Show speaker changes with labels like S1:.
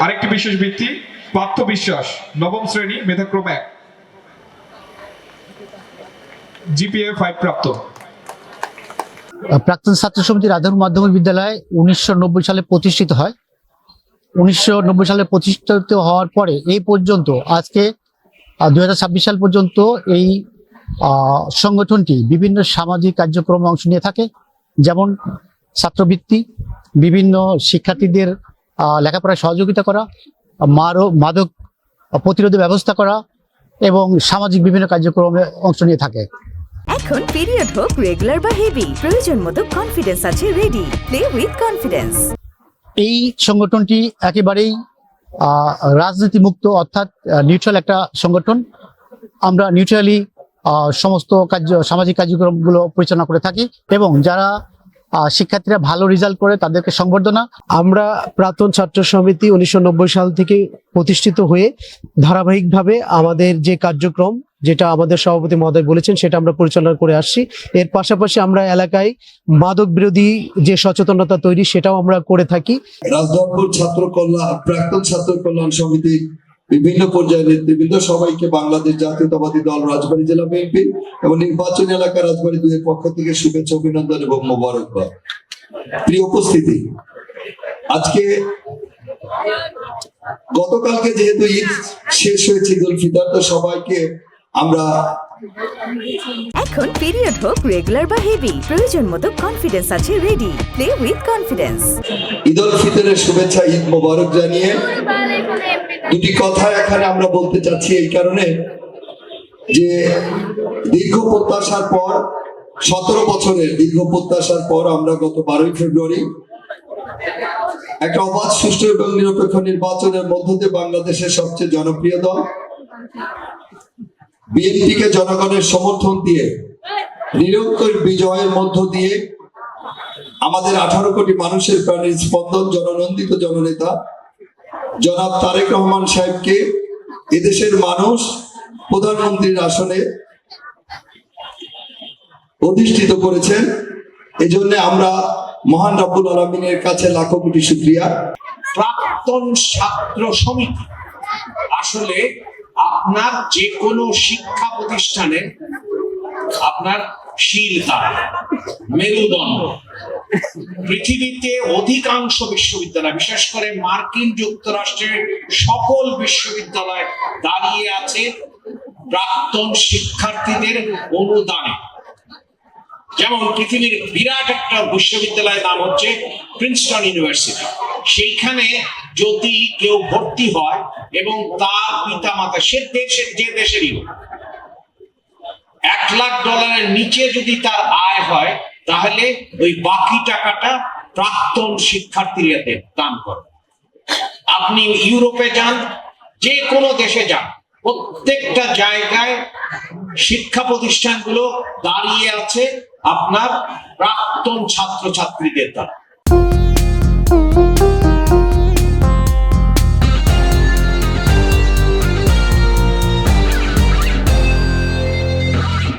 S1: আরেকটি বিশেষ বৃত্তি পার্থ বিশ্বাস, নবম শ্রেণী, মেধাক্রম 1, জিপিএ 5 প্রাপ্ত।
S2: প্রাক্তন ছাত্র সমিতি রাধাপুর মাধ্যমিক বিদ্যালয় 1990 সালে প্রতিষ্ঠিত হয়। 1990 সালে প্রতিষ্ঠিত হওয়ার পরে এই পর্যন্ত আজকে 2026 সাল পর্যন্ত এই সংগঠনটি বিভিন্ন সামাজিক কার্যক্রমে অংশ নিয়ে থাকে, যেমন ছাত্রবৃত্তি, বিভিন্ন শিক্ষার্থীদের লেখাপড়ায় সহযোগিতা করা, মাদক প্রতিরোধের ব্যবস্থা করা এবং সামাজিক বিভিন্ন কার্যক্রমে অংশ নিয়ে থাকে।
S3: এখন পিরিয়ড হোক রেগুলার বা হেভি, প্রয়োজন মতো কনফিডেন্স আছে রেডি। Play with confidence. এই
S2: সংগঠনটি একেবারেই রাজনীতি মুক্ত, অর্থাৎ নিউট্রাল একটা সংগঠন। আমরা নিউট্রালি সমস্ত সামাজিক কার্যক্রমগুলো পরিচালনা করে থাকি এবং যারা শিক্ষার্থীরা ভালো রেজাল্ট করে তাদেরকে সংবর্ধনা।
S4: আমরা প্রাক্তন ছাত্র সমিতি 1990 সাল থেকে প্রতিষ্ঠিত হয়ে ধারাবাহিকভাবে আমাদের যে কার্যক্রম, যেটা আমাদের সভাপতি মহোদয় বলেছেন, সেটা আমরা পরিচালনা করে আসছি। এর পাশাপাশি আমরা এলাকায় মাদক বিরোধী যে সচেতনতা তৈরি, সেটাও আমরা করে থাকি।
S5: রাজধরপুর প্রাক্তন ছাত্র কল্যাণ সমিতির বিভিন্ন পর্যায়ের নেতৃবৃন্দ সবাইকে বাংলাদেশ জাতীয়তাবাদী দল রাজবাড়ী জেলা বিএনপি এবং নির্বাচনী এলাকা রাজবাড়ী 2 এর পক্ষ থেকে শুভেচ্ছা, অভিনন্দন এবং মোবারকবাদ। প্রিয় উপস্থিতি, আজকে গতকালকে যেহেতু ঈদ শেষ হয়েছে, ঈদ উল ফিতর, তো সবাইকে আমরা
S3: এখন পিরিয়ড হোক রেগুলার বা হেভি, প্রয়োজন মতো কনফিডেন্স আছে ready. Play with confidence.
S5: Eid ul ফিতরের শুভেচ্ছা, ঈদ মোবারক জানিয়ে দুটি কথা এখানে আমরা বলতে চাচ্ছি এই কারণে যে দীর্ঘ প্রত্যাশার পর, 17 বছরের দীর্ঘ প্রত্যাশার পর আমরা গত 12ই ফেব্রুয়ারি একটা অবাধ, সুষ্ঠু এবং নিরপেক্ষ নির্বাচনের মধ্য দিয়ে বাংলাদেশের সবচেয়ে জনপ্রিয় দল বিএনপিকে জনগণের সমর্থন দিয়ে নিরঙ্কুশ বিজয়ের মধ্য দিয়ে আমাদের 18 কোটি মানুষের প্রাণের স্পন্দন, জননন্দিত জননেতা জনাব তারেক রহমান সাহেবকে এদেশের মানুষ প্রধানমন্ত্রীর আসনে অধিষ্ঠিত করেছেন। এজন্য আমরা মহান রব্বুল আলামিনের কাছে লাখো কোটি শুকরিয়া।
S6: প্রাক্তন ছাত্র সমিতি আসলে আপনার যে কোনো শিক্ষা প্রতিষ্ঠানে আপনার শিরদাঁড়া, মেরুদণ্ড। পৃথিবীতে অধিকাংশ বিশ্ববিদ্যালয়, বিশেষ করে মার্কিন যুক্তরাষ্ট্রের সকল বিশ্ববিদ্যালয় দাঁড়িয়ে আছে প্রাক্তন শিক্ষার্থীদের অনুদানে। যেমন পৃথিবীর বিরাট একটা বিশ্ববিদ্যালয়ের নাম হচ্ছে প্রিন্সটন ইউনিভার্সিটি। সেইখানে যদি কেউ ভর্তি হয় এবং তার পিতা মাতা যে দেশেরই হোক, $1 লাখ নিচে যদি তার আয় হয়, তাহলে ওই বাকি টাকাটা প্রাক্তন শিক্ষার্থীরা দান করে। আপনি ইউরোপে যান, যে কোনো দেশে যান, প্রত্যেকটা জায়গায় শিক্ষা প্রতিষ্ঠানগুলো দাঁড়িয়ে আছে আপনার প্রাক্তন ছাত্রছাত্রীদের দ্বারা।